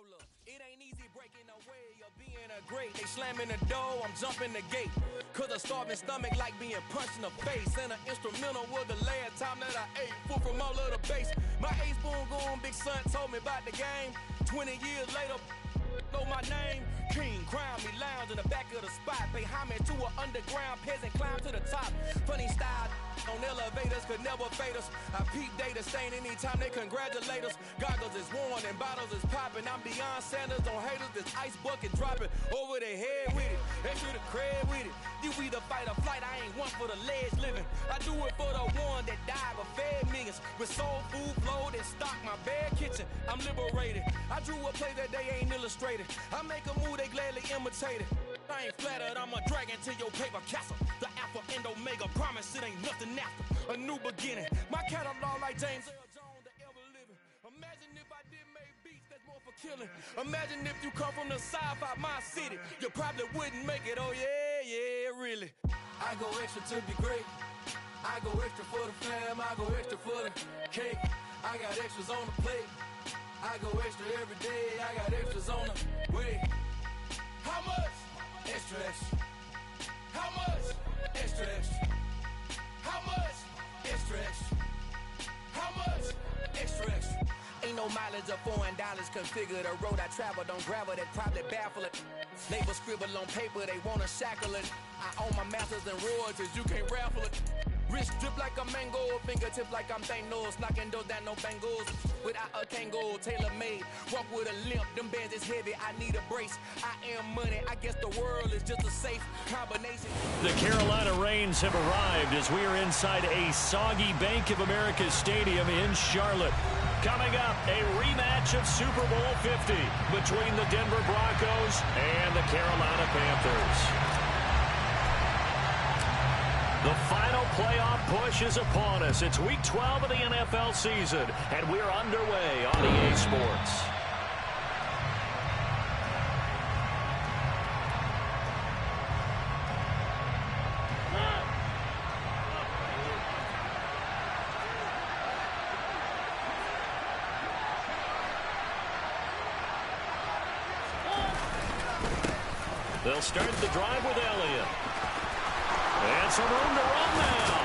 Hold up, it ain't easy breaking away or being a great. They slamming the door, I'm jumping the gate. Cause a starving stomach like being punched in the face. And an instrumental was the last time that I ate. Food from all of the bass. My ace boom goon, big son told me about the game. 20 years later, know my name. King, crown me, lounge in the back of the spot. Pay homage to an underground peasant, climb to the top. Funny style on elevators could never fade us. I peep data stain anytime they congratulate us. Goggles is worn and bottles is popping. I'm Deion Sanders on haters, this ice bucket dropping over their head with it. Extra the cred with it. You either fight or flight, I ain't one for the ledge living. I do it for the one that died but fed millions. With soul food flowed and stocked my bare kitchen. I'm liberated. I drew a play that they ain't illustrated. I make a move, they gladly imitate it. I ain't flattered, I'm a dragon to your paper castle. The Alpha and Omega, promise it ain't nothing after. A new beginning. My catalog like James Earl Jones, the ever living. Imagine if I did make beats, that's more for killing. Imagine if you come from the south out my city. You probably wouldn't make it, oh yeah, really. I go extra to be great. I go extra for the fam, I go extra for the cake. I got extras on the plate. I go extra every day, I got extras on the way. How much? Extra, extra. How much? Extra, extra. How much? Extra, extra. How much? Extra, extra. Ain't no mileage of $4 configure the road I travel. Don't gravel, that probably baffle it. Neighbors scribble on paper, they wanna shackle it. I own my masters and royalties, you can't raffle it. Wrist drip like a mango, fingertip like I'm Thanos. Knocking doors down, no bangles. Without a Kango, tailor-made. Walk with a limp, them bands is heavy, I need a brace. I am money, I guess the world is just a safe combination. The Carolina Rains have arrived as we are inside a soggy Bank of America Stadium in Charlotte. Coming up, a rematch of Super Bowl 50 between the Denver Broncos and the Carolina Panthers. The final playoff push is upon us. It's Week 12 of the NFL season, and we're underway on EA Sports. They'll start the drive with Elliott. And some room to run now.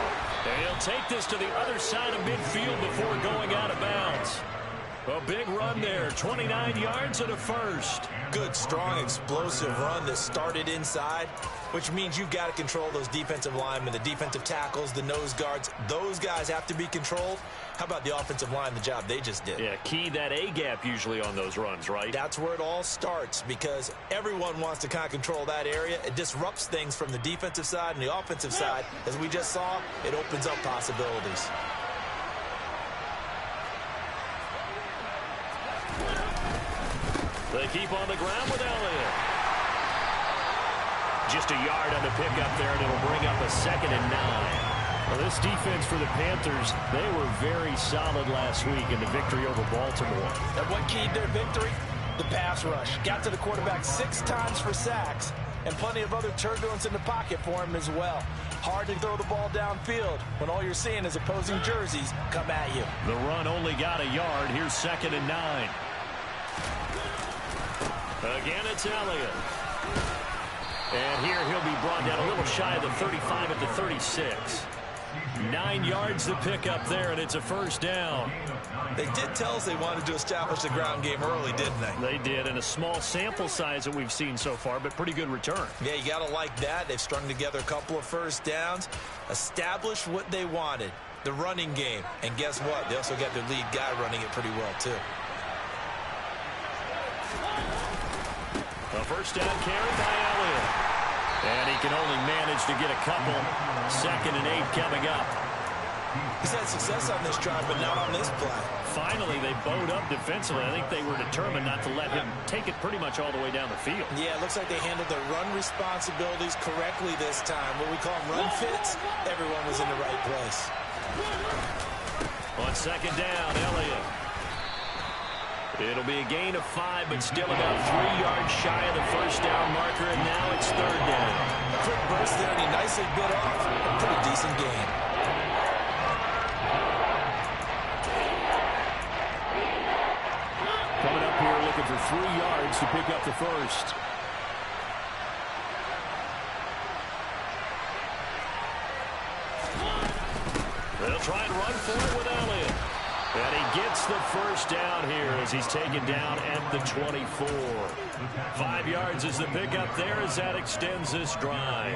And he'll take this to the other side of midfield before going out of bounds. A big run there, 29 yards and a first. Good, strong, explosive run that started inside, which means you've got to control those defensive linemen, the defensive tackles, the nose guards. Those guys have to be controlled. How about the offensive line, the job they just did? Yeah, key that A-gap usually on those runs, right? That's where it all starts because everyone wants to kind of control that area. It disrupts things from the defensive side and the offensive side. As we just saw, it opens up possibilities. They keep on the ground with Elliott. Just a yard on the pickup there, and it'll bring up a 2nd and 9. Well, this defense for the Panthers, they were very solid last week in the victory over Baltimore. And what keyed their victory? The pass rush. Got to the quarterback 6 times for sacks, and plenty of other turbulence in the pocket for him as well. Hard to throw the ball downfield when all you're seeing is opposing jerseys come at you. The run only got a yard. Here's 2nd and 9. Again, it's Elliott. And here he'll be brought down a little shy of the 35 at the 36. 9 yards to pick up there, and it's a first down. They did tell us they wanted to establish the ground game early, didn't they? They did, and a small sample size that we've seen so far, but pretty good return. Yeah, you got to like that. They've strung together a couple of first downs, established what they wanted, the running game. And guess what? They also got their lead guy running it pretty well, too. A first down carry by Elliott. And he can only manage to get a couple. 2nd and 8 coming up. He's had success on this drive, but not on this play. Finally, they bowed up defensively. I think they were determined not to let him take it pretty much all the way down the field. Yeah, it looks like they handled their run responsibilities correctly this time. What we call run fits, everyone was in the right place. On 2nd down, Elliott. It'll be a gain of 5, but still about 3 yards shy of the first down marker, and now it's 3rd down. Quick burst there, and he nicely bit off a pretty decent gain. Coming up here, looking for 3 yards to pick up the first. They'll try and run for it with Elliott. And he gets the first down here as he's taken down at the 24. 5 yards is the pickup there as that extends this drive.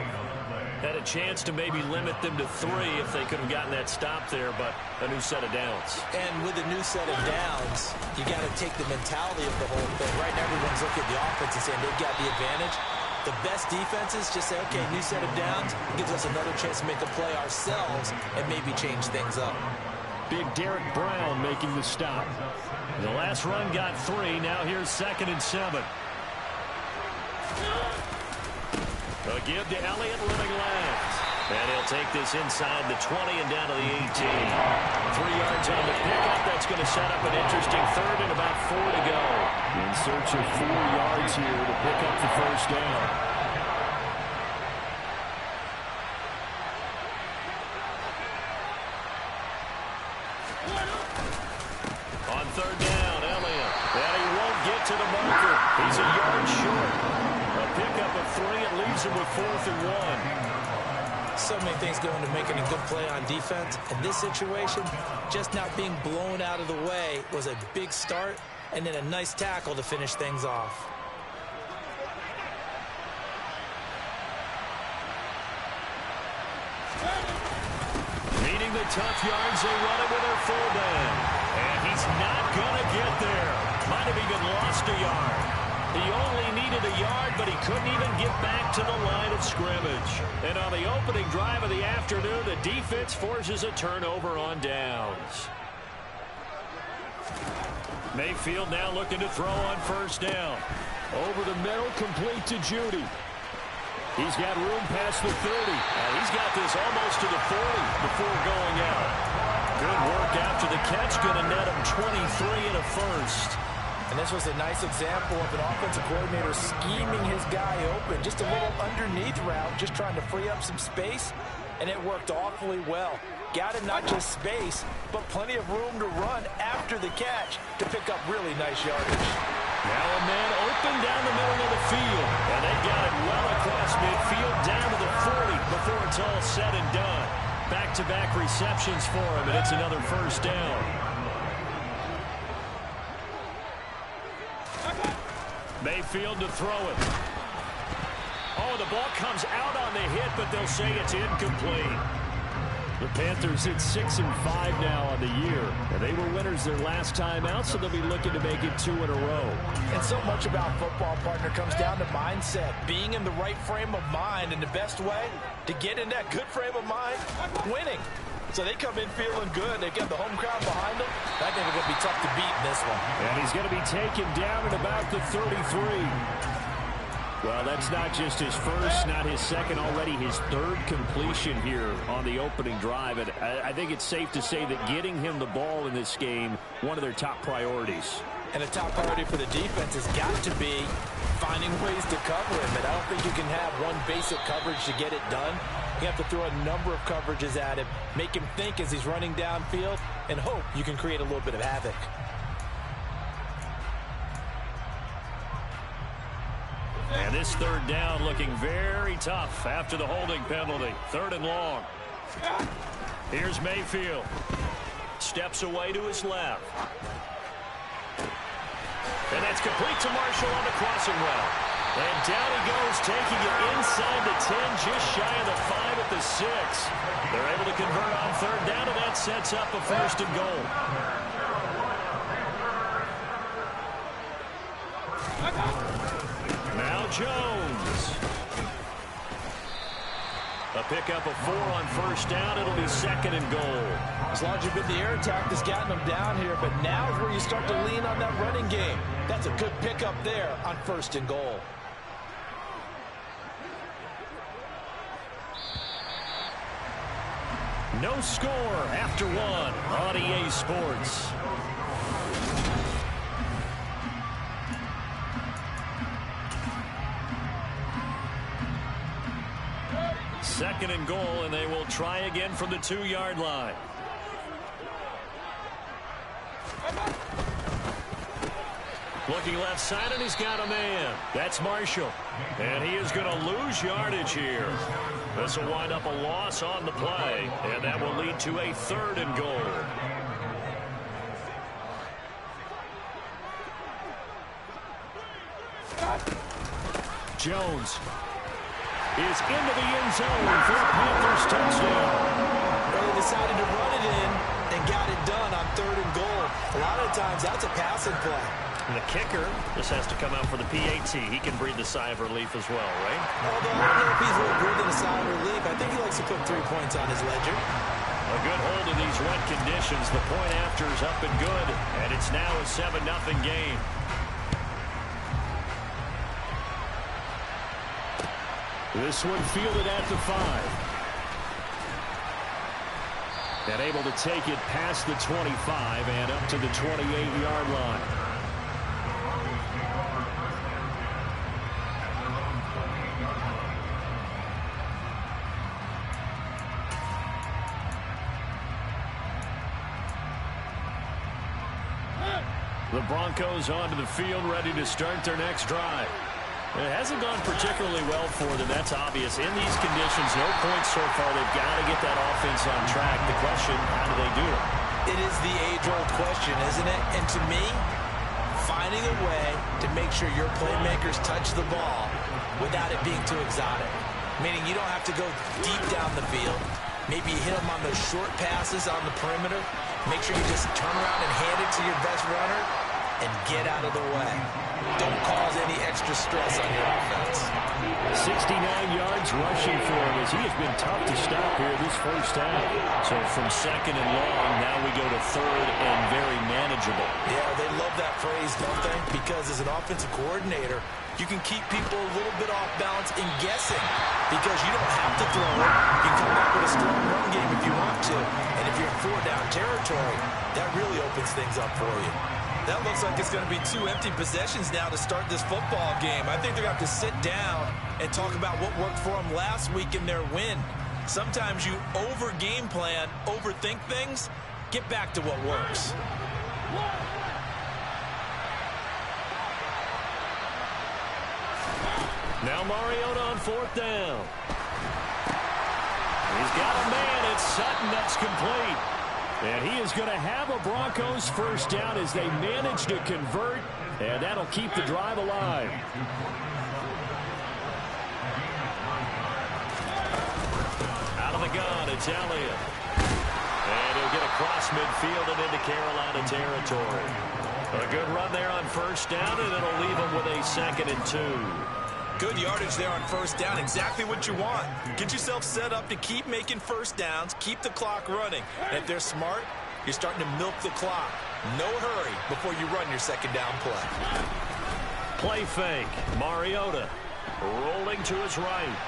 Had a chance to maybe limit them to 3 if they could have gotten that stop there, but a new set of downs. And with a new set of downs, you got to take the mentality of the whole thing. Right now, everyone's looking at the offense and saying they've got the advantage. The best defenses just say, okay, new set of downs gives us another chance to make a play ourselves and maybe change things up. Big Derek Brown making the stop. The last run got 3. Now here's 2nd and 7. A give to Elliott running left. And he'll take this inside the 20 and down to the 18. 3 yards on the pickup. That's going to set up an interesting 3rd and about 4 to go. In search of 4 yards here to pick up the first down. On 3rd down, Elliott. And he won't get to the marker. He's a yard short. A pickup of 3. It leaves him with 4th and 1. So many things go into making a good play on defense. In this situation, just not being blown out of the way was a big start, and then a nice tackle to finish things off. Needing the tough yards, they run it with their fullback. And he's not going to get there. Might have even lost a yard. He only needed a yard, but he couldn't even get back to the line of scrimmage. And on the opening drive of the afternoon, the defense forces a turnover on downs. Mayfield now looking to throw on 1st down. Over the middle, complete to Judy. He's got room past the 30. And he's got this almost to the 40 before going out. Good work after the catch, going to net him 23 and a first. And this was a nice example of an offensive coordinator scheming his guy open. Just a little underneath route, just trying to free up some space, and it worked awfully well. Got him not just space, but plenty of room to run after the catch to pick up really nice yardage. Now a man open down the middle of the field, and they got it well across midfield down to the 40 before it's all said and done. Back-to-back receptions for him, and it's another first down. Mayfield to throw it. Oh, the ball comes out on the hit, but they'll say it's incomplete. The Panthers hit 6-5 now on the year, and they were winners their last time out, so they'll be looking to make it 2 in a row. And so much about football, partner, comes down to mindset, being in the right frame of mind, and the best way to get in that good frame of mind, winning. So they come in feeling good. They've got the home crowd behind them. I think it's going to be tough to beat in this one. And he's going to be taken down at about the 33. Well, that's not just his first, not his second, already his 3rd completion here on the opening drive. And I think it's safe to say that getting him the ball in this game, one of their top priorities. And a top priority for the defense has got to be finding ways to cover him. And I don't think you can have one basic coverage to get it done. You have to throw a number of coverages at him, make him think as he's running downfield, and hope you can create a little bit of havoc. And this 3rd down looking very tough after the holding penalty. 3rd and long. Here's Mayfield. Steps away to his left. And that's complete to Marshall on the crossing route. And down he goes, taking it inside the 10, just shy of the 5 at the 6. They're able to convert on 3rd down, and that sets up a 1st and goal. Now Jones. A pickup of 4 on 1st down. It'll be 2nd and goal. As long as you've been the air attack that's gotten them down here, but now is where you start to lean on that running game. That's a good pickup there on 1st and goal. No score after 1 on EA Sports. Second and goal, and they will try again from the 2-yard line. Looking left side, and he's got a man. That's Marshall. And he is going to lose yardage here. This will wind up a loss on the play, and that will lead to a 3rd and goal. Jones is into the end zone for a Panthers touchdown. Well, they decided to run it in and got it done on 3rd and goal. A lot of times, that's a passing play. And the kicker just has to come out for the PAT. He can breathe a sigh of relief as well, right? Although I don't know if he's really breathing a sigh of relief. I think he likes to put 3 points on his ledger. A good hold in these wet conditions. The point after is up and good, and it's now a 7-0 game. This one fielded at the 5. And able to take it past the 25 and up to the 28-yard line. The Broncos onto the field, ready to start their next drive. It hasn't gone particularly well for them. That's obvious. In these conditions, no points so far. They've got to get that offense on track. The question, how do they do it? It is the age-old question, isn't it? And to me, finding a way to make sure your playmakers touch the ball without it being too exotic. Meaning you don't have to go deep down the field. Maybe you hit them on those short passes on the perimeter. Make sure you just turn around and hand it to your best runner and get out of the way. Don't cause any extra stress on your offense. 69 yards rushing for him as he has been tough to stop here this first half. So from 2nd and long, now we go to 3rd and very manageable. Yeah, they love that phrase, don't they? Because as an offensive coordinator, you can keep people a little bit off balance and guessing because you don't have to throw it. You can come back with a strong run game if you want to. And if you're in 4-down territory, that really opens things up for you. That looks like it's going to be 2 empty possessions now to start this football game. I think they're going to have to sit down and talk about what worked for them last week in their win. Sometimes you over-game plan, overthink things. Get back to what works. Now Mariota on 4th down. He's got a man. It's Sutton. That's complete. And he is going to have a Broncos first down as they manage to convert, and that'll keep the drive alive. Out of the gun, it's Elliott. And he'll get across midfield and into Carolina territory. A good run there on first down, and it'll leave him with a 2nd and 2. Good yardage there on first down. Exactly what you want. Get yourself set up to keep making first downs, keep the clock running. And if they're smart, you're starting to milk the clock. No hurry before you run your 2nd down play. Play fake. Mariota rolling to his right.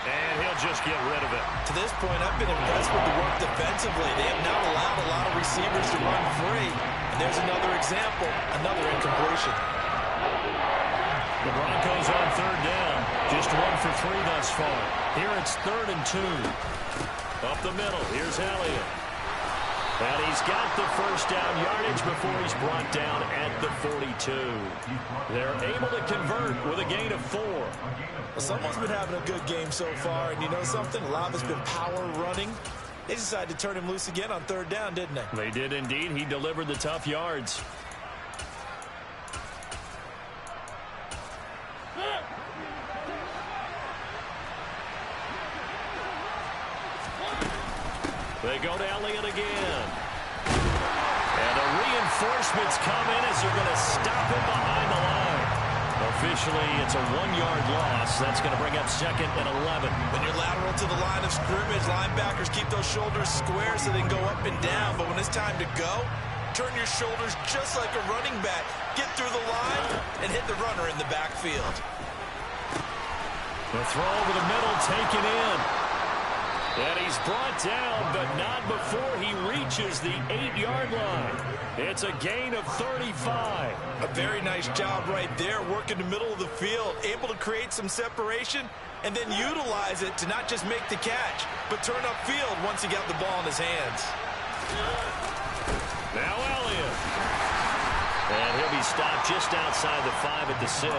And he'll just get rid of it. To this point, I've been impressed with the work defensively. They have not allowed a lot of receivers to run free. And there's another example, another incompletion. The Broncos on 3rd down. Just 1 for 3 thus far. Here it's 3rd and 2. Up the middle. Here's Elliott. And he's got the first down yardage before he's brought down at the 42. They're able to convert with a gain of 4. Well, someone's been having a good game so far, and you know something? A lot of it's been power running. They decided to turn him loose again on 3rd down, didn't they? They did indeed. He delivered the tough yards. They go to Elliott again. And the reinforcements come in as they're going to stop him behind the line. Officially, it's a 1-yard loss. That's going to bring up 2nd and 11. When you're lateral to the line of scrimmage, linebackers keep those shoulders square so they can go up and down. But when it's time to go, turn your shoulders just like a running back. Get through the line and hit the runner in the backfield. The throw over the middle taken in. And he's brought down, but not before he reaches the 8-yard line. It's a gain of 35. A very nice job right there, working the middle of the field, able to create some separation, and then utilize it to not just make the catch, but turn upfield once he got the ball in his hands. Now Elliott. And he'll be stopped just outside the 5 at the 6.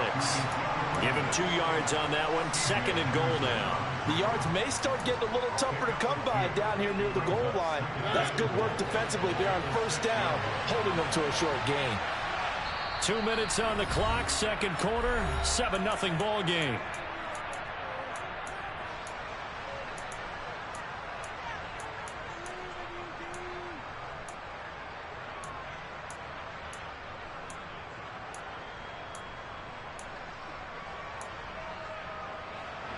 Give him 2 yards on that one. 2nd and goal now. The yards may start getting a little tougher to come by down here near the goal line. That's good work defensively there on 1st down, holding them to a short gain. 2 minutes on the clock, 2nd quarter, 7-0 ball game.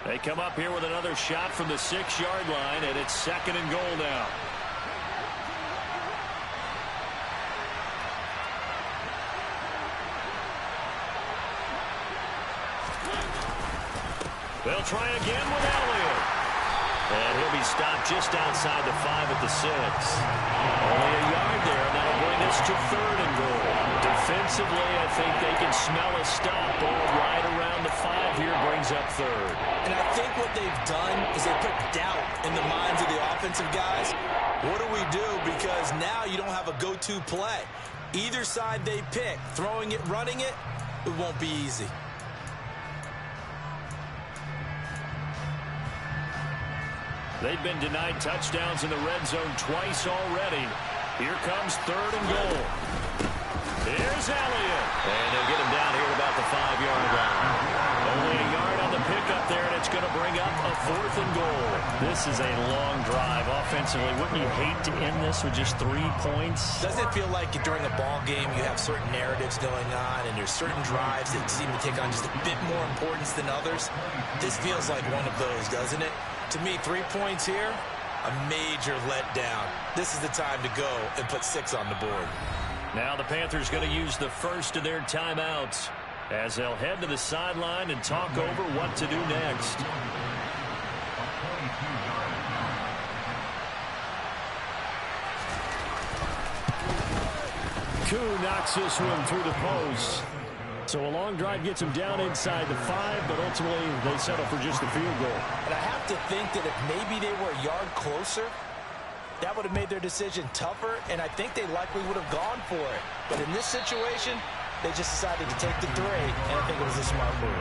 They come up here with another shot from the 6-yard line, and it's 2nd and goal now. They'll try again with Elliott. And he'll be stopped just outside the 5 at the 6. Only a yard there, and that'll bring us to 3rd and goal. Defensively, I think they can smell a stop. Ball right around the 5 here brings up 3rd. And I think what they've done is they put doubt in the minds of the offensive guys. What do we do? Because now you don't have a go-to play. Either side they pick, throwing it, running it, it won't be easy. They've been denied touchdowns in the red zone twice already. Here comes 3rd and goal. Here's Elliott. And they'll get him down here at about the 5-yard line. Only a yard on the pickup there, and it's going to bring up a 4th and goal. This is a long drive offensively. Wouldn't you hate to end this with just 3 points? Doesn't it feel like during a ball game you have certain narratives going on and there's certain drives that seem to take on just a bit more importance than others? This feels like one of those, doesn't it? To me, 3 points here, a major letdown. This is the time to go and put 6 on the board. Now the Panthers going to use the first of their timeouts as they'll head to the sideline and talk over what to do next. Koo knocks this one through the post. So a long drive gets them down inside the 5, but ultimately they settle for just the field goal. And I have to think that if maybe they were a yard closer, that would have made their decision tougher, and I think they likely would have gone for it. But in this situation, they just decided to take the 3, and I think it was a smart move.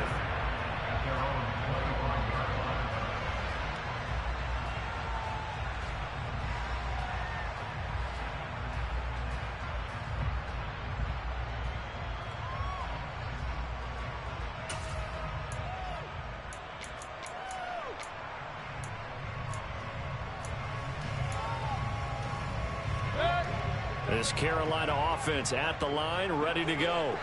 This Carolina offense at the line, ready to go.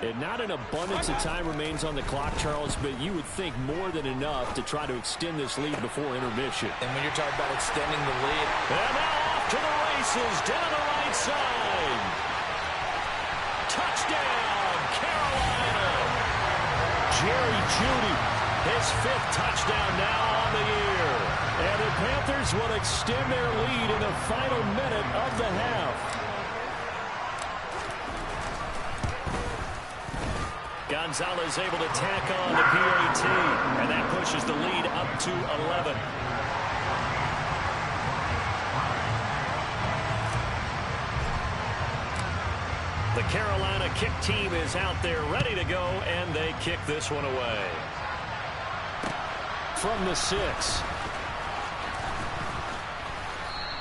And not an abundance of time remains on the clock, Charles, but you would think more than enough to try to extend this lead before intermission. And when you're talking about extending the lead. And now off to the races, down the right side. Touchdown, Carolina. Jerry Jeudy, his 5th touchdown now on the year. And the Panthers will extend their lead in the final minute of the half. Gonzalez able to tack on the PAT, and that pushes the lead up to 11. The Carolina kick team is out there ready to go, and they kick this one away. From the 6.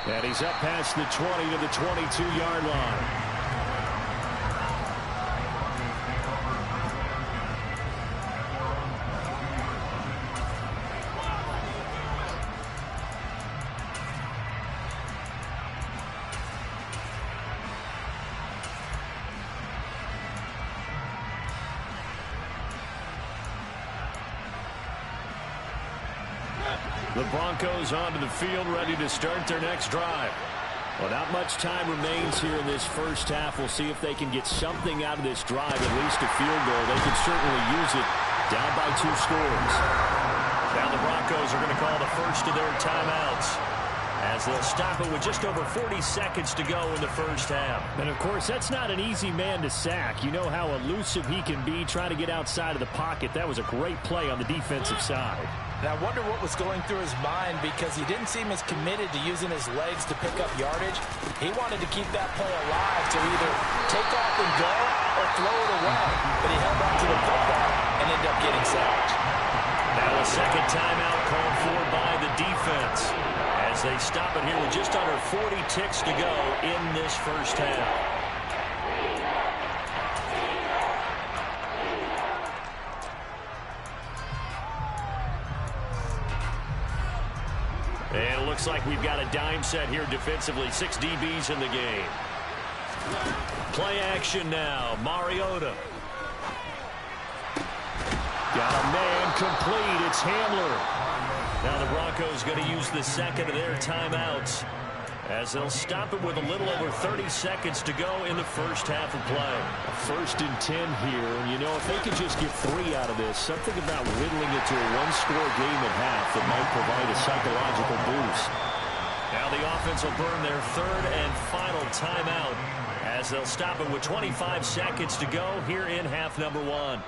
And he's up past the 20 to the 22-yard line. The Broncos onto the field, ready to start their next drive. Well, not much time remains here in this first half. We'll see if they can get something out of this drive, at least a field goal. They can certainly use it, down by 2 scores. Now the Broncos are going to call the first of their timeouts, as they'll stop it with just over 40 seconds to go in the first half. And, of course, that's not an easy man to sack. You know how elusive he can be trying to get outside of the pocket. That was a great play on the defensive side. And I wonder what was going through his mind, because he didn't seem as committed to using his legs to pick up yardage. He wanted to keep that play alive to either take off and go or throw it away. But he held on to the football and ended up getting sacked. Now a second timeout called for by the defense as they stop it here with just under 40 ticks to go in this first half. And it looks like we've got a dime set here defensively. 6 DBs in the game. Play action now. Mariota. Got a man complete. It's Hamler. Now the Broncos going to use the second of their timeouts as they'll stop it with a little over 30 seconds to go in the first half of play. 1st and 10 here. And, you know, if they could just get 3 out of this, something about whittling it to a one-score game at half that might provide a psychological boost. Now the offense will burn their 3rd and final timeout as they'll stop it with 25 seconds to go here in half number 1.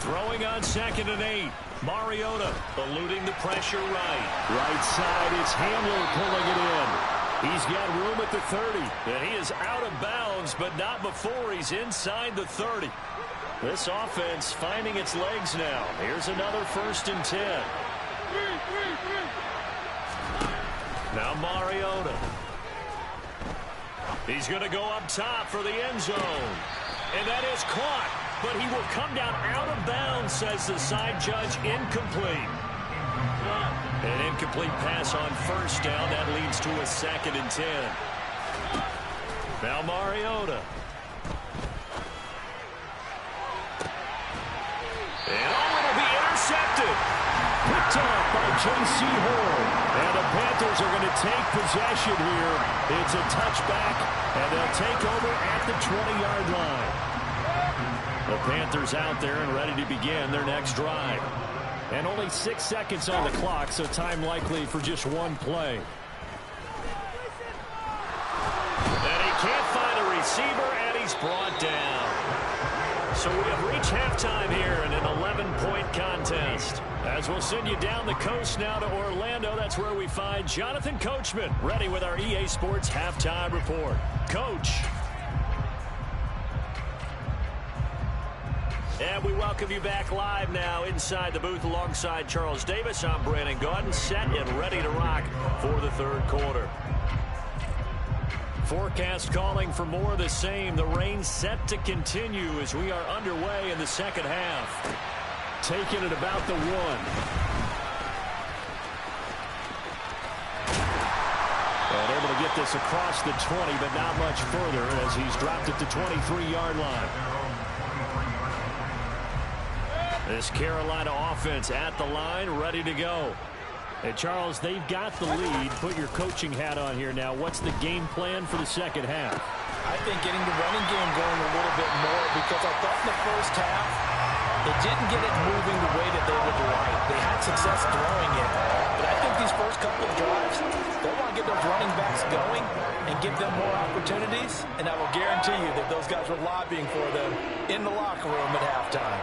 Throwing on 2nd and 8. Mariota eluding the pressure right. Right side, it's Hamler pulling it in. He's got room at the 30. And he is out of bounds, but not before he's inside the 30. This offense finding its legs now. Here's another 1st and 10. Now Mariota. He's going to go up top for the end zone. And that is caught. But he will come down out of bounds, says the side judge. Incomplete. An incomplete pass on 1st down. That leads to a 2nd and 10. Now Mariota. And it'll be intercepted. Picked off by J.C. Horn. And the Panthers are going to take possession here. It's a touchback, and they'll take over at the 20-yard line. The Panthers out there and ready to begin their next drive. And only 6 seconds on the clock, so time likely for just one play. And he can't find a receiver, and he's brought down. So we have reached halftime here in an 11-point contest. As we'll send you down the coast now to Orlando, that's where we find Jonathan Coachman, ready with our EA Sports Halftime Report. Coach. And we welcome you back live now inside the booth alongside Charles Davis. I'm Brandon Gaudin, set and ready to rock for the 3rd quarter. Forecast calling for more of the same. The rain set to continue as we are underway in the 2nd half. Taking it about the 1. And able to get this across the 20, but not much further as he's dropped it to 23-yard line. This Carolina offense at the line, ready to go. Hey, Charles, they've got the lead. Put your coaching hat on here now. What's the game plan for the 2nd half? I think getting the running game going a little bit more, because I thought in the first half, they didn't get it moving the way that they would like. They had success throwing it. But I think these first couple of drives, they want to get those running backs going and give them more opportunities. And I will guarantee you that those guys were lobbying for them in the locker room at halftime.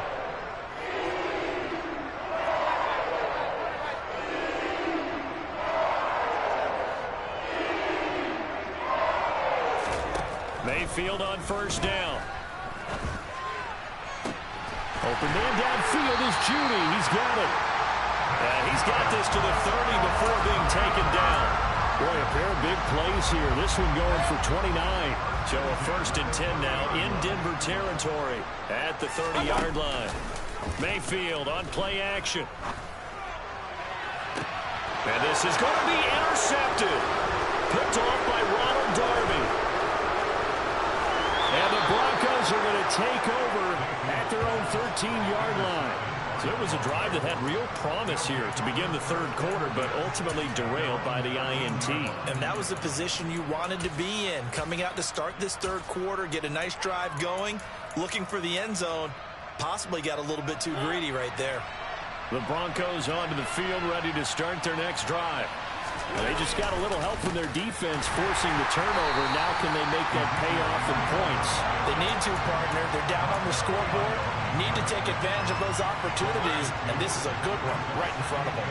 Mayfield on 1st down. Open man downfield is Judy. He's got it. And he's got this to the 30 before being taken down. Boy, a pair of big plays here. This one going for 29. So a 1st and 10 now in Denver territory at the 30-yard line. Mayfield on play action. And this is going to be intercepted. Picked off by Ronald Darby. And the Broncos are going to take over at their own 13-yard line. So it was a drive that had real promise here to begin the 3rd quarter, but ultimately derailed by the INT. And that was the position you wanted to be in. Coming out to start this 3rd quarter, get a nice drive going, looking for the end zone. Possibly got a little bit too greedy right there. The Broncos onto the field, ready to start their next drive. They just got a little help from their defense forcing the turnover. Now can they make that pay off in points? They need to, partner. They're down on the scoreboard. Need to take advantage of those opportunities, and this is a good one right in front of them.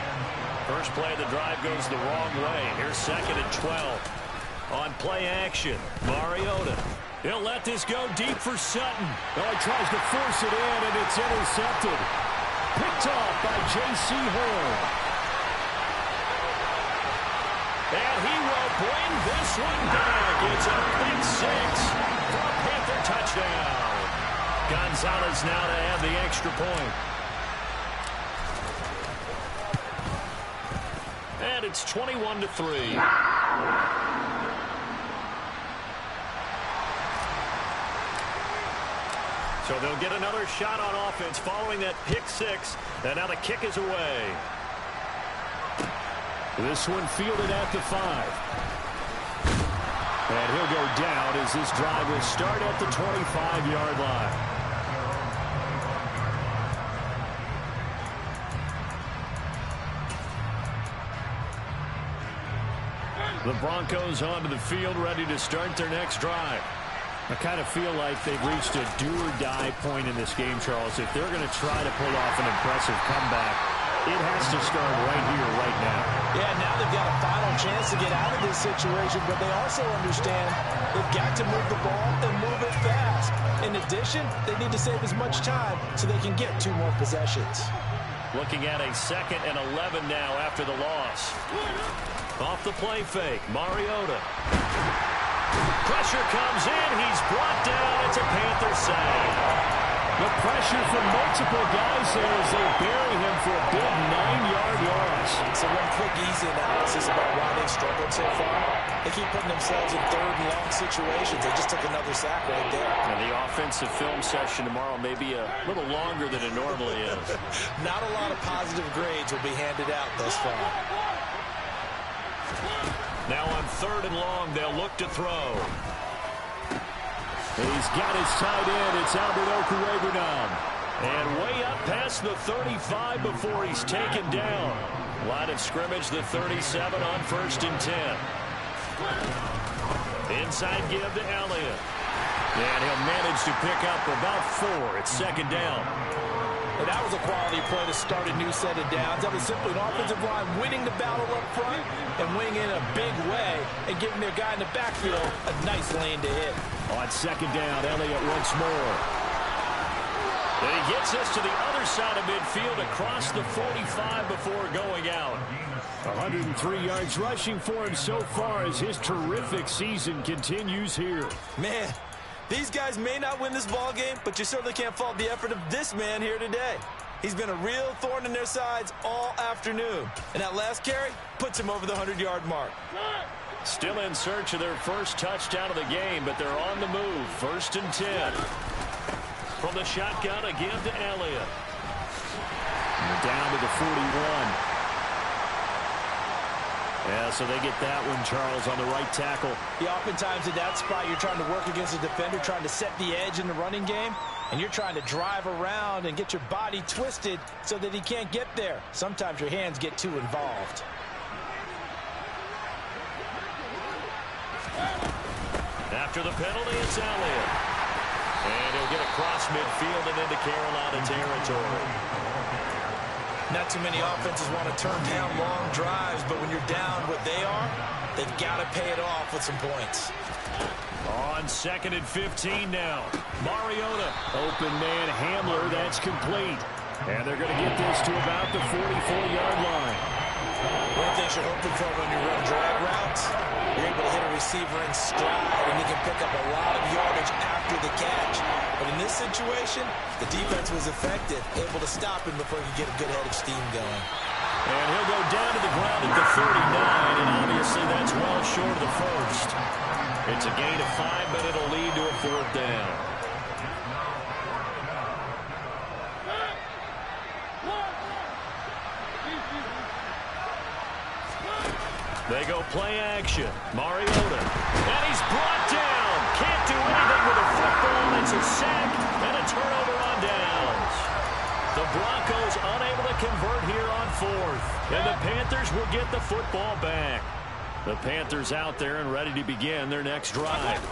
First play of the drive goes the wrong way. Here's 2nd and 12. On play action, Mariota. He'll let this go deep for Sutton. Oh, he tries to force it in, and it's intercepted. Picked off by J.C. Horn. And he will bring this one back. It's a big 6 for a Panther touchdown. Gonzalez now to add the extra point. And it's 21-3. So they'll get another shot on offense following that pick 6. And now the kick is away. This one fielded at the 5. And he'll go down as this drive will start at the 25-yard line. The Broncos onto the field, ready to start their next drive. I kind of feel like they've reached a do-or-die point in this game, Charles. If they're going to try to pull off an impressive comeback, it has to start right here, right now. Yeah, now they've got a final chance to get out of this situation, but they also understand they've got to move the ball and move it fast. In addition, they need to save as much time so they can get 2 more possessions. Looking at a 2nd and 11 now after the loss. Off the play fake, Mariota. Pressure comes in. He's brought down. It's a Panther sack. The pressure from multiple guys there as they bury him for a big 9-yard loss. So one quick, easy analysis about why they've struggled so far. They keep putting themselves in 3rd and long situations. They just took another sack right there. And the offensive film session tomorrow may be a little longer than it normally is. Not a lot of positive grades will be handed out thus far. Now on 3rd and long, they'll look to throw. He's got his tight end. It's Albert Okwuegbunam. And way up past the 35 before he's taken down. Line of scrimmage, the 37 on 1st and 10. Inside give to Elliott. And he'll manage to pick up about 4. It's 2nd down. And that was a quality play to start a new set of downs. That was simply an offensive line winning the battle up front and winning in a big way and giving their guy in the backfield a nice lane to hit. On 2nd down, Elliott once more. And he gets us to the other side of midfield across the 45 before going out. 103 yards rushing for him so far as his terrific season continues here. Man, these guys may not win this ball game, but you certainly can't fault the effort of this man here today. He's been a real thorn in their sides all afternoon. And that last carry puts him over the 100-yard mark. Still in search of their first touchdown of the game, but they're on the move. 1st and 10. From the shotgun, a give to Elliott. And they're down to the 41. Yeah, so they get that one, Charles, on the right tackle. Yeah, oftentimes at that spot, you're trying to work against a defender, trying to set the edge in the running game, and you're trying to drive around and get your body twisted so that he can't get there. Sometimes your hands get too involved. After the penalty, it's Elliott. And he'll get across midfield and into Carolina territory. Not too many offenses want to turn down long drives, but when you're down what they are, they've got to pay it off with some points. On 2nd and 15 now. Mariota. Open man Hamler. That's complete. And they're going to get this to about the 44-yard line. One of the things you're hoping for when you run drag routes, you're able to hit a receiver in stride, and he can pick up a lot of yardage after the catch. But in this situation, the defense was effective, able to stop him before he could get a good head of steam going. And he'll go down to the ground at the 39, and obviously that's well short of the first. It's a gain of 5, but it'll lead to a 4th down. They go play action. Mariota. And he's brought down. Can't do anything with a football. It's a sack and a turnover on downs. The Broncos unable to convert here on 4th. And the Panthers will get the football back. The Panthers out there and ready to begin their next drive.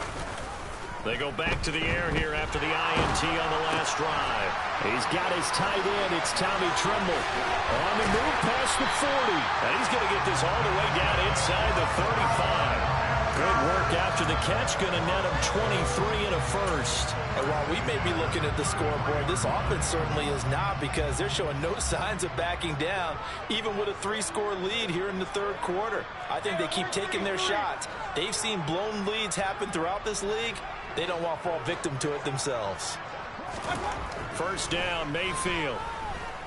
They go back to the air here after the INT on the last drive. He's got his tight end. It's Tommy Tremble. On the move past the 40. And he's going to get this all the way down inside the 35. Good work after the catch. Going to net him 23 and a first. And while we may be looking at the scoreboard, this offense certainly is not, because they're showing no signs of backing down, even with a 3-score lead here in the third quarter. I think they keep taking their shots. They've seen blown leads happen throughout this league. They don't want to fall victim to it themselves. First down, Mayfield.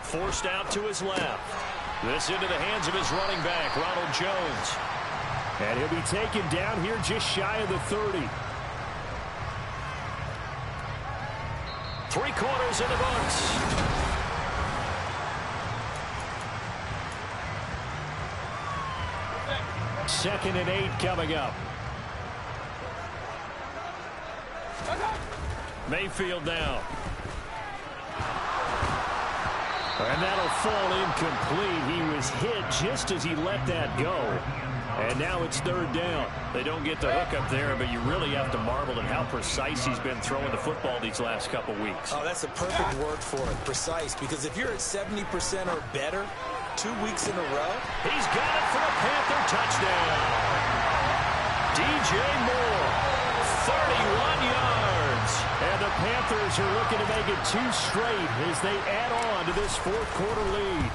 Forced out to his left. This into the hands of his running back, Ronald Jones. And he'll be taken down here just shy of the 30. 3 quarters in the books. Second and 8 coming up. Mayfield now. And that'll fall incomplete. He was hit just as he let that go. And now it's third down. They don't get the hook up there, but you really have to marvel at how precise he's been throwing the football these last couple weeks. Oh, that's a perfect word for it, precise, because if you're at 70% or better 2 weeks in a row. He's got it for a Panther touchdown. DJ Moore, 31 yards. And the Panthers are looking to make it 2 straight as they add on to this fourth quarter lead.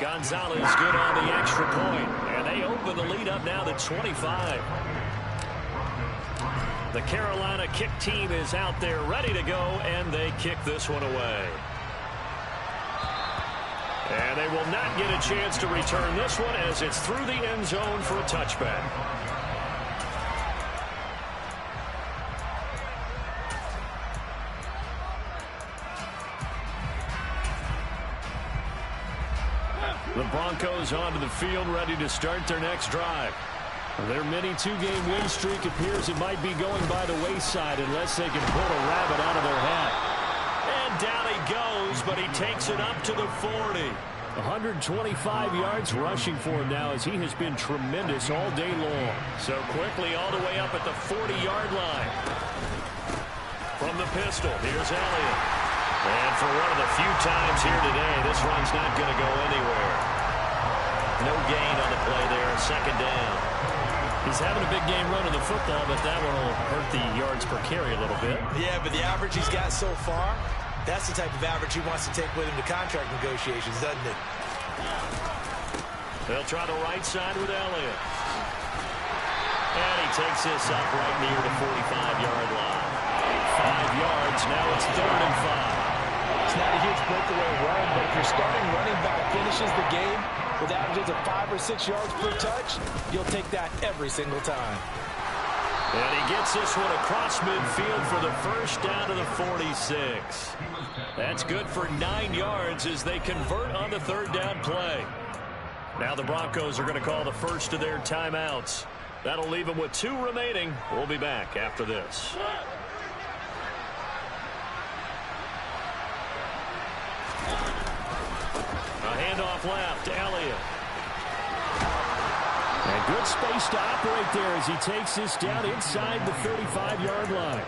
Gonzalez good on the extra point, and they open the lead up now to 25. The Carolina kick team is out there ready to go, and they kick this one away. And they will not get a chance to return this one as it's through the end zone for a touchback. The Broncos onto the field, ready to start their next drive. Their mini 2-game win streak appears it might be going by the wayside unless they can pull a rabbit out of their hat. And down he goes, but he takes it up to the 40. 125 yards rushing for him now as he has been tremendous all day long. So quickly all the way up at the 40-yard line. From the pistol, here's Elliott. And for one of the few times here today, this run's not going to go anywhere. No gain on the play there, second down. He's having a big game running the football, but that one will hurt the yards per carry a little bit. Yeah, but the average he's got so far, that's the type of average he wants to take with him to contract negotiations, doesn't it? They'll try the right side with Elliott. And he takes this up right near the 45-yard line. 5 yards, now it's 3rd and 5. It's not a huge breakaway run, but if your starting running back finishes the game with averages of 5 or 6 yards per touch, you'll take that every single time. And he gets this one across midfield for the first down to the 46. That's good for 9 yards as they convert on the third down play. Now the Broncos are going to call the first of their timeouts. That'll leave them with 2 remaining. We'll be back after this. A handoff left, Elliott. And good space to operate there as he takes this down inside the 35-yard line.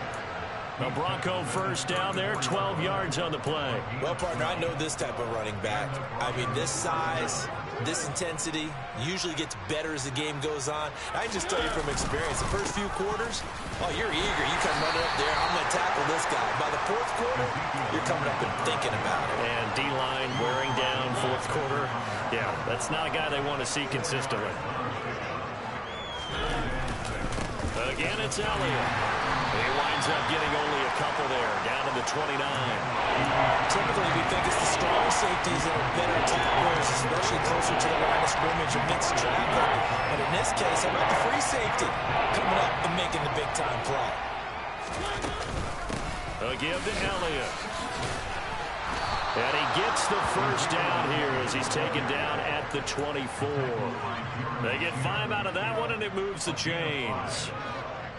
The Bronco first down there, 12 yards on the play. Well, partner, I know this type of running back. I mean, this size, this intensity usually gets better as the game goes on. I can just tell you from experience, the first few quarters, oh, you're eager. You come running up there, I'm going to tackle this guy. By the fourth quarter, you're coming up and thinking about it. And D-line wearing down fourth quarter. Yeah, that's not a guy they want to see consistently. Again, it's Elliott. He winds up getting only a couple there, down to the 29. Typically, we think it's the stronger safeties that are better tacklers, especially closer to the line of scrimmage amidst traffic. But in this case, how about the free safety coming up and making the big-time play? A give to Elliott. And he gets the first down here as he's taken down at the 24. They get 5 out of that one, and it moves the chains.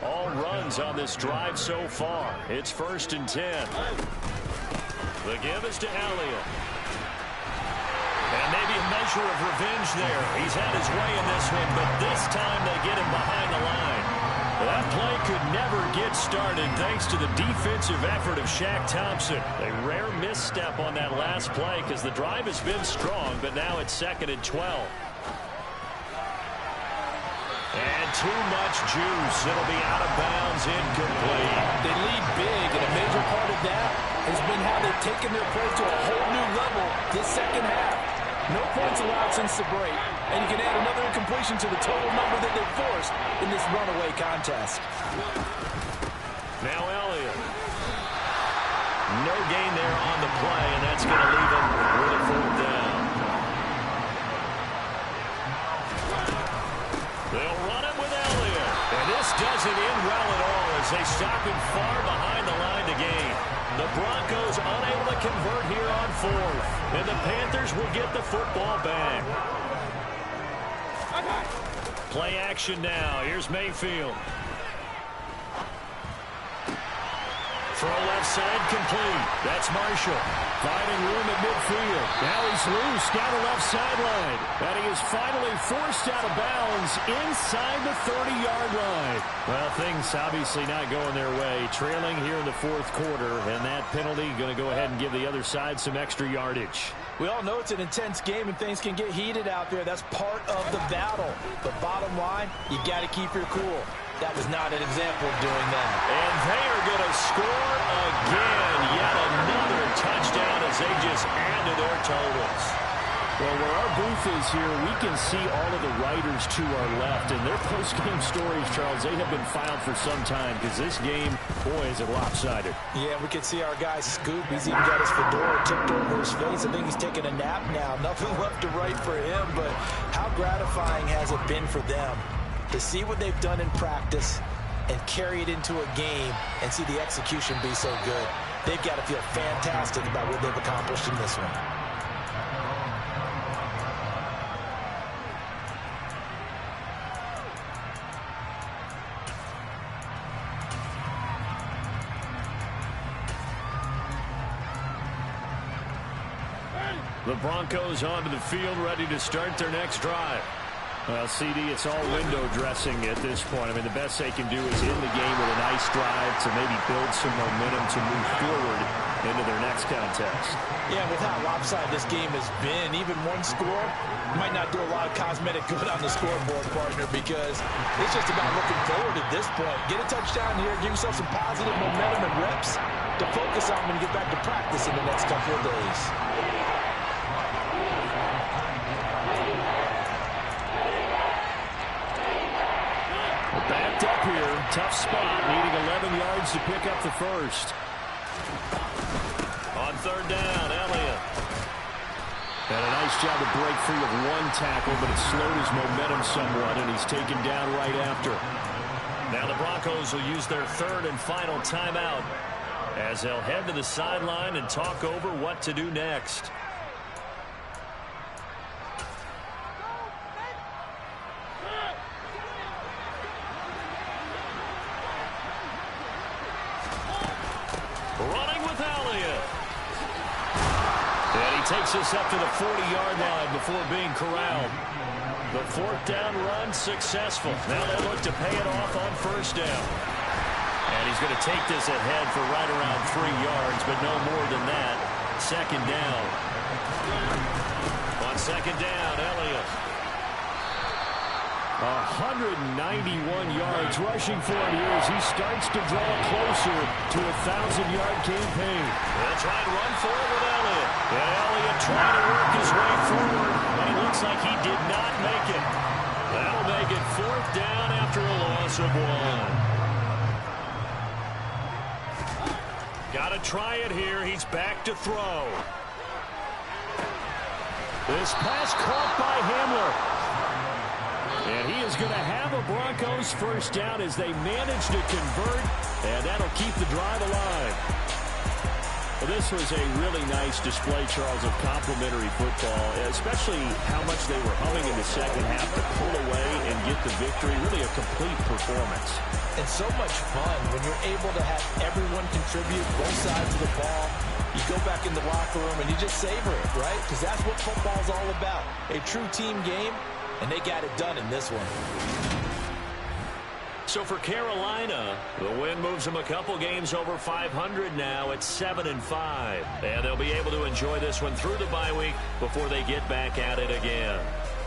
All runs on this drive so far. It's 1st and 10. The give is to Elliott. And maybe a measure of revenge there. He's had his way in this one, but this time they get him behind the line. That play could never get started thanks to the defensive effort of Shaq Thompson. A rare misstep on that last play because the drive has been strong, but now it's 2nd and 12. And too much juice. It'll be out of bounds, incomplete. They lead big, and a major part of that has been how they've taken their play to a whole new level this second half. No points allowed since the break, and you can add another incompletion to the total number that they've forced in this runaway contest. Now Elliott. No gain there on the play, and that's going to leave him with a 4th down. They'll run it with Elliott. And this doesn't end well at all as they stop him far behind the line to gain. The Broncos unable to convert here on 4th. And the Panthers will get the football back. Play action now. Here's Mayfield. Throw left side complete. That's Marshall. Finding room at midfield. Now he's loose down the left sideline. And he is finally forced out of bounds inside the 30-yard line. Well, things obviously not going their way. Trailing here in the 4th quarter. And that penalty going to go ahead and give the other side some extra yardage. We all know it's an intense game and things can get heated out there. That's part of the battle. But bottom line, you got to keep your cool. That was not an example of doing that. And they are going to score again. Yet another touchdown as they just add to their totals. Well, where our booth is here, we can see all of the writers to our left. And their post-game stories, Charles, they have been filed for some time because this game, boy, is it lopsided. Yeah, we can see our guy Scoop. He's even got his fedora tipped over his face. I think he's taking a nap now. Nothing left to write for him, but how gratifying has it been for them to see what they've done in practice and carry it into a game and see the execution be so good. They've got to feel fantastic about what they've accomplished in this one. The Broncos onto the field, ready to start their next drive. Well, CD, it's all window dressing at this point. I mean, the best they can do is end the game with a nice drive to maybe build some momentum to move forward into their next contest. Yeah, with how lopsided this game has been, even one score might not do a lot of cosmetic good on the scoreboard, partner, because it's just about looking forward at this point. Get a touchdown here, give yourself some positive momentum and reps to focus on when you get back to practice in the next couple of days. Backed up here, tough spot, needing 11 yards to pick up the first. On 3rd down, Elliott. And a nice job to break free of one tackle, but it slowed his momentum somewhat, and he's taken down right after. Now the Broncos will use their 3rd and final timeout as they'll head to the sideline and talk over what to do next. Running with Elliott. And he takes us up to the 40-yard line before being corralled. The 4th down run successful. Now they look to pay it off on 1st down. And he's going to take this ahead for right around 3 yards, but no more than that. 2nd down. On 2nd down, Elliott. 191 yards rushing for him here as he starts to draw closer to a 1,000-yard campaign. They'll try and run for it with Elliott. And Elliott trying to work his way forward, but it looks like he did not make it. That'll make it 4th down after a loss of 1. Got to try it here. He's back to throw. This pass caught by Hamler. And he is going to have a Broncos 1st down as they manage to convert, and that'll keep the drive alive. Well, this was a really nice display, Charles, of complimentary football, especially how much they were humming in the second half to pull away and get the victory. Really a complete performance. And so much fun when you're able to have everyone contribute both sides of the ball. You go back in the locker room and you just savor it, right? Because that's what football's all about. A true team game, and they got it done in this one. So for Carolina, the win moves them a couple games over 500 now at 7-5. And they'll be able to enjoy this one through the bye week before they get back at it again.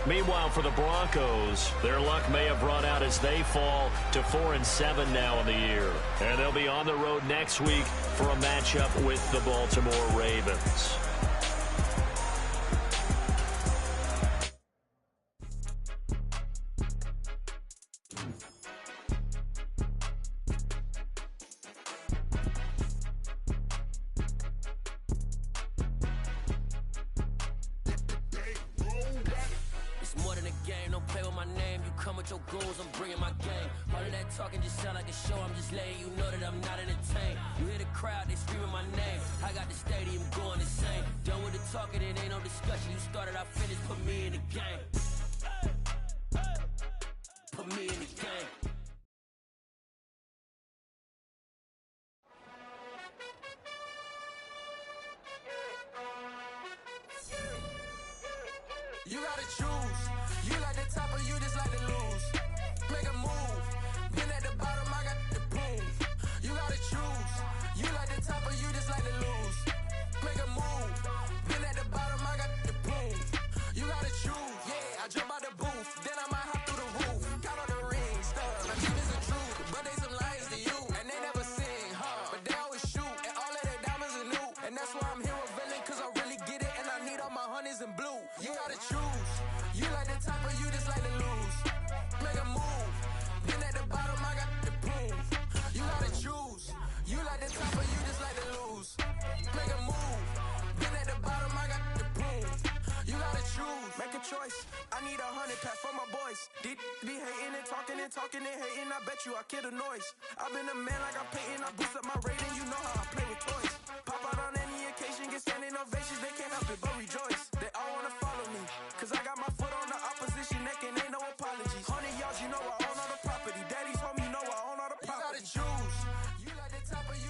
Meanwhile, for the Broncos, their luck may have run out as they fall to 4-7 now in the year. And they'll be on the road next week for a matchup with the Baltimore Ravens. Your goals, I'm bringing my game. All of that talking just sound like a show. I'm just letting you know that I'm not entertained. You hear the crowd, they screaming my name. I got the stadium going insane. Done with the talking, it ain't no discussion. You started, I finished, put me in the game. Put me in the game. You gotta choose. You like the top or you just like to lose. Make a move. Been at the bottom, I got the prove. You gotta choose. You like the top or you just like to lose. Make a move. Been at the bottom, I got the prove. You gotta choose. Yeah, I jump out the booth. Then I might hop through the roof. Count on the rings, stuff. My team is the truth. But they some liars to you. And they never sing, huh? But they always shoot. And all of their diamonds are new. And that's why I'm here with Villain. Cause I really get it. And I need all my honeys in blue. You gotta choose. You like the top or you just like to lose. Make a move. Been at the bottom, I got the proof. You gotta choose. You like the top or you just like to lose. Make a move. Been at the bottom, I got the proof. You gotta choose. Make a choice. I need 100 pass for my boys. Be hating and talking and hating. I bet you I kill the noise. I've been a man like I'm Peyton. I boost up my rating. You know how I play with toys. Pop out on any occasion, get standing ovations. They can't help it but rejoice.